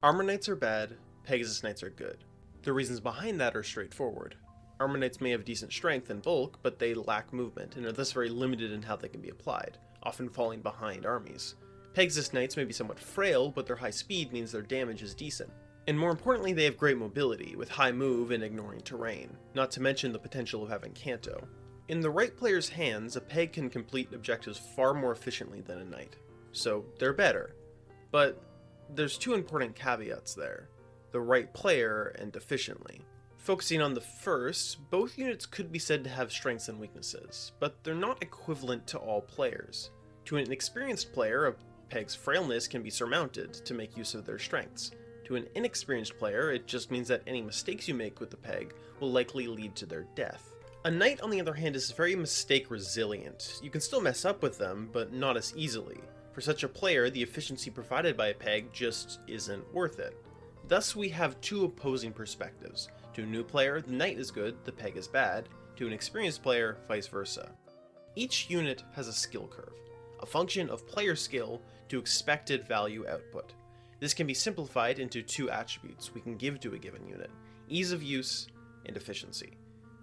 Armor Knights are bad, Pegasus Knights are good. The reasons behind that are straightforward. Armor Knights may have decent strength and bulk, but they lack movement and are thus very limited in how they can be applied, often falling behind armies. Pegasus Knights may be somewhat frail, but their high speed means their damage is decent. And more importantly, they have great mobility, with high move and ignoring terrain, not to mention the potential of having Canto. In the right player's hands, a Peg can complete objectives far more efficiently than a Knight. So they're better. But there's two important caveats there: the right player and efficiently. Focusing on the first, both units could be said to have strengths and weaknesses, but they're not equivalent to all players. To an experienced player, a Peg's frailness can be surmounted to make use of their strengths. To an inexperienced player, it just means that any mistakes you make with the Peg will likely lead to their death. A Knight, on the other hand, is very mistake resilient. You can still mess up with them, but not as easily. For such a player, the efficiency provided by a Peg just isn't worth it. Thus, we have two opposing perspectives. To a new player, the Knight is good, the Peg is bad. To an experienced player, vice versa. Each unit has a skill curve, a function of player skill to expected value output. This can be simplified into two attributes we can give to a given unit: ease of use and efficiency.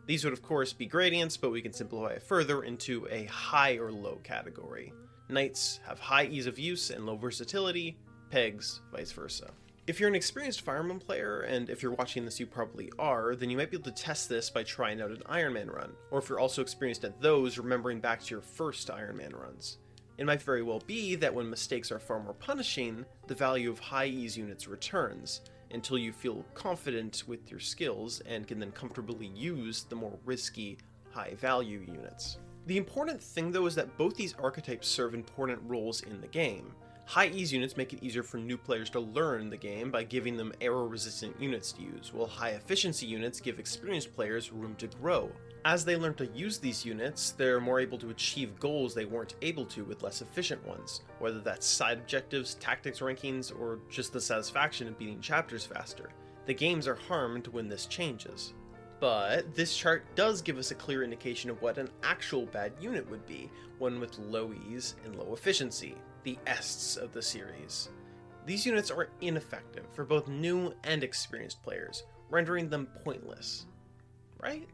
These would of course be gradients, but we can simplify it further into a high or low category. Knights have high ease of use and low versatility, Pegs vice versa. If you're an experienced Fire Emblem player, and if you're watching this you probably are, then you might be able to test this by trying out an Iron Man run, or if you're also experienced at those, remembering back to your first Iron Man runs. It might very well be that when mistakes are far more punishing, the value of high ease units returns, until you feel confident with your skills and can then comfortably use the more risky, high value units. The important thing though is that both these archetypes serve important roles in the game. High ease units make it easier for new players to learn the game by giving them error resistant units to use, while high efficiency units give experienced players room to grow. As they learn to use these units, they're more able to achieve goals they weren't able to with less efficient ones, whether that's side objectives, tactics rankings, or just the satisfaction of beating chapters faster. The games are harmed when this changes. But this chart does give us a clear indication of what an actual bad unit would be, one with low ease and low efficiency, the Ests of the series. These units are ineffective for both new and experienced players, rendering them pointless. Right?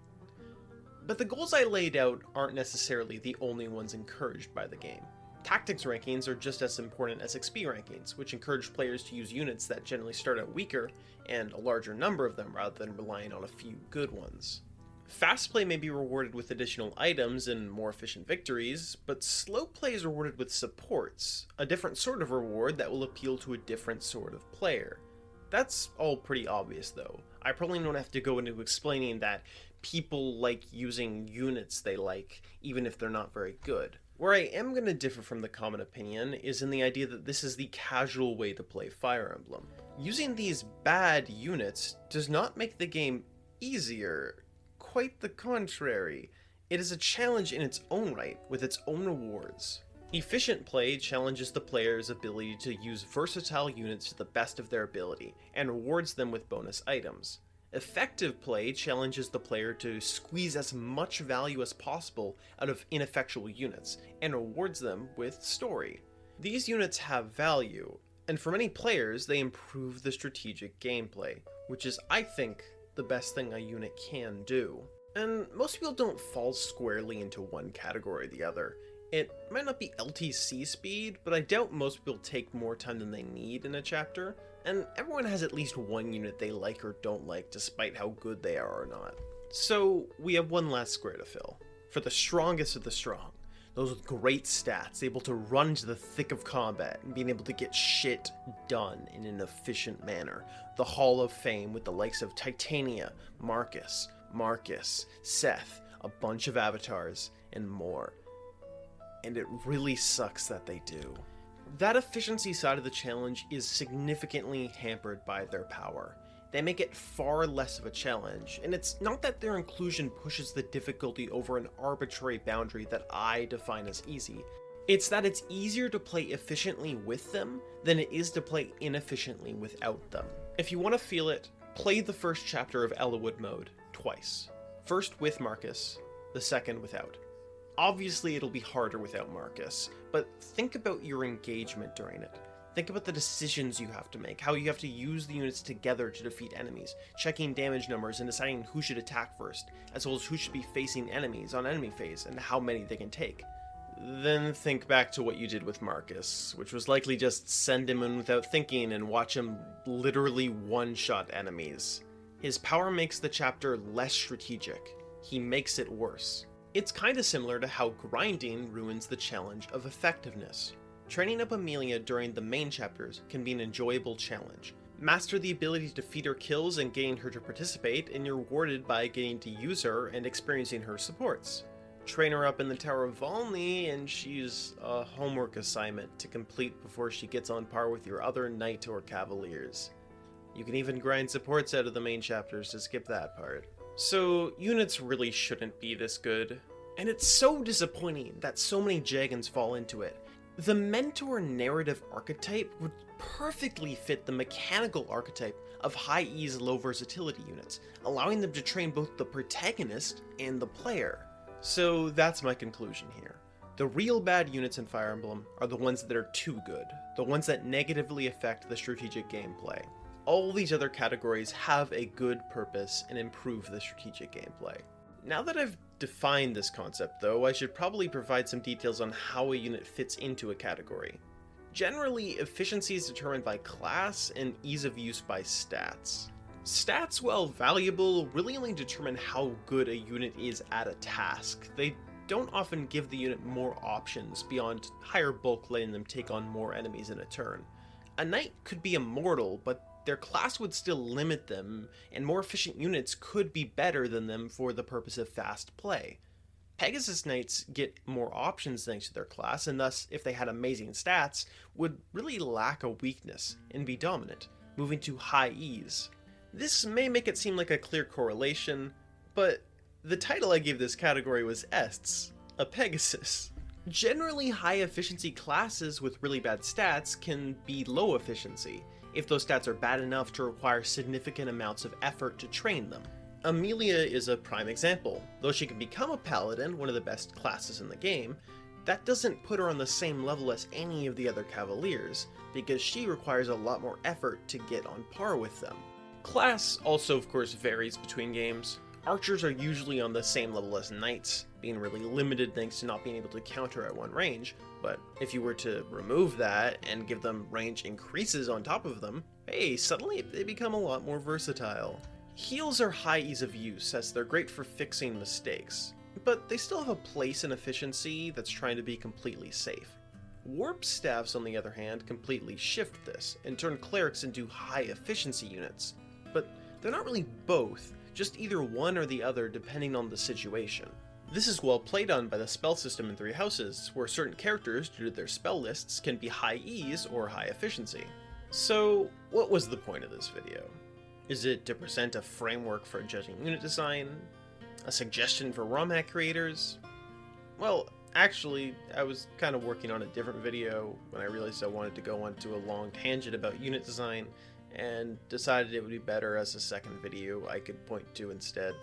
But the goals I laid out aren't necessarily the only ones encouraged by the game. Tactics rankings are just as important as XP rankings, which encourage players to use units that generally start out weaker, and a larger number of them rather than relying on a few good ones. Fast play may be rewarded with additional items and more efficient victories, but slow play is rewarded with supports, a different sort of reward that will appeal to a different sort of player. That's all pretty obvious though. I probably don't have to go into explaining that people like using units they like, even if they're not very good. Where I am going to differ from the common opinion is in the idea that this is the casual way to play Fire Emblem. Using these bad units does not make the game easier. Quite the contrary. It is a challenge in its own right, with its own rewards. Efficient play challenges the player's ability to use versatile units to the best of their ability, and rewards them with bonus items. Effective play challenges the player to squeeze as much value as possible out of ineffectual units, and rewards them with story. These units have value, and for many players they improve the strategic gameplay, which is, I think, the best thing a unit can do. And most people don't fall squarely into one category or the other. It might not be LTC speed, but I doubt most people take more time than they need in a chapter, and everyone has at least one unit they like or don't like, despite how good they are or not. So we have one last square to fill. For the strongest of the strong, those with great stats, able to run into the thick of combat and being able to get shit done in an efficient manner. The Hall of Fame with the likes of Titania, Marcus, Seth, a bunch of avatars, and more. And it really sucks that they do. That efficiency side of the challenge is significantly hampered by their power. They make it far less of a challenge, and it's not that their inclusion pushes the difficulty over an arbitrary boundary that I define as easy. It's that it's easier to play efficiently with them than it is to play inefficiently without them. If you want to feel it, play the first chapter of Ellawood mode twice. First with Marcus, the second without. Obviously it'll be harder without Marcus, but think about your engagement during it. Think about the decisions you have to make, how you have to use the units together to defeat enemies, checking damage numbers and deciding who should attack first, as well as who should be facing enemies on enemy phase and how many they can take. Then think back to what you did with Marcus, which was likely just send him in without thinking and watch him literally one-shot enemies. His power makes the chapter less strategic. He makes it worse. It's kinda similar to how grinding ruins the challenge of effectiveness. Training up Amelia during the main chapters can be an enjoyable challenge. Master the ability to defeat her kills and getting her to participate, and you're rewarded by getting to use her and experiencing her supports. Train her up in the Tower of Volney, and she's a homework assignment to complete before she gets on par with your other knight or cavaliers. You can even grind supports out of the main chapters to skip that part. So, units really shouldn't be this good. And it's so disappointing that so many Jaggans fall into it. The mentor narrative archetype would perfectly fit the mechanical archetype of high ease, low versatility units, allowing them to train both the protagonist and the player. So that's my conclusion here. The real bad units in Fire Emblem are the ones that are too good, the ones that negatively affect the strategic gameplay. All these other categories have a good purpose and improve the strategic gameplay. Now that I've defined this concept though, I should probably provide some details on how a unit fits into a category. Generally, efficiency is determined by class and ease of use by stats. Stats, while valuable, really only determine how good a unit is at a task. They don't often give the unit more options beyond higher bulk letting them take on more enemies in a turn. A knight could be immortal, but their class would still limit them, and more efficient units could be better than them for the purpose of fast play. Pegasus Knights get more options thanks to their class, and thus, if they had amazing stats, would really lack a weakness and be dominant, moving to high ease. This may make it seem like a clear correlation, but the title I gave this category was Ests, a Pegasus. Generally, high efficiency classes with really bad stats can be low efficiency, if those stats are bad enough to require significant amounts of effort to train them. Amelia is a prime example. Though she can become a paladin, one of the best classes in the game, that doesn't put her on the same level as any of the other cavaliers, because she requires a lot more effort to get on par with them. Class also of course varies between games. Archers are usually on the same level as knights, being really limited thanks to not being able to counter at one range, but if you were to remove that and give them range increases on top of them, hey, suddenly they become a lot more versatile. Heals are high ease of use, as they're great for fixing mistakes, but they still have a place in efficiency that's trying to be completely safe. Warp staffs, on the other hand, completely shift this, and turn clerics into high efficiency units, but they're not really both, just either one or the other depending on the situation. This is well played on by the spell system in Three Houses, where certain characters, due to their spell lists, can be high ease or high efficiency. So, what was the point of this video? Is it to present a framework for judging unit design? A suggestion for ROM hack creators? Well, actually, I was kind of working on a different video when I realized I wanted to go onto a long tangent about unit design, and decided it would be better as a second video I could point to instead.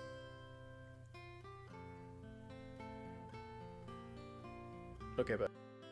Okay, bye.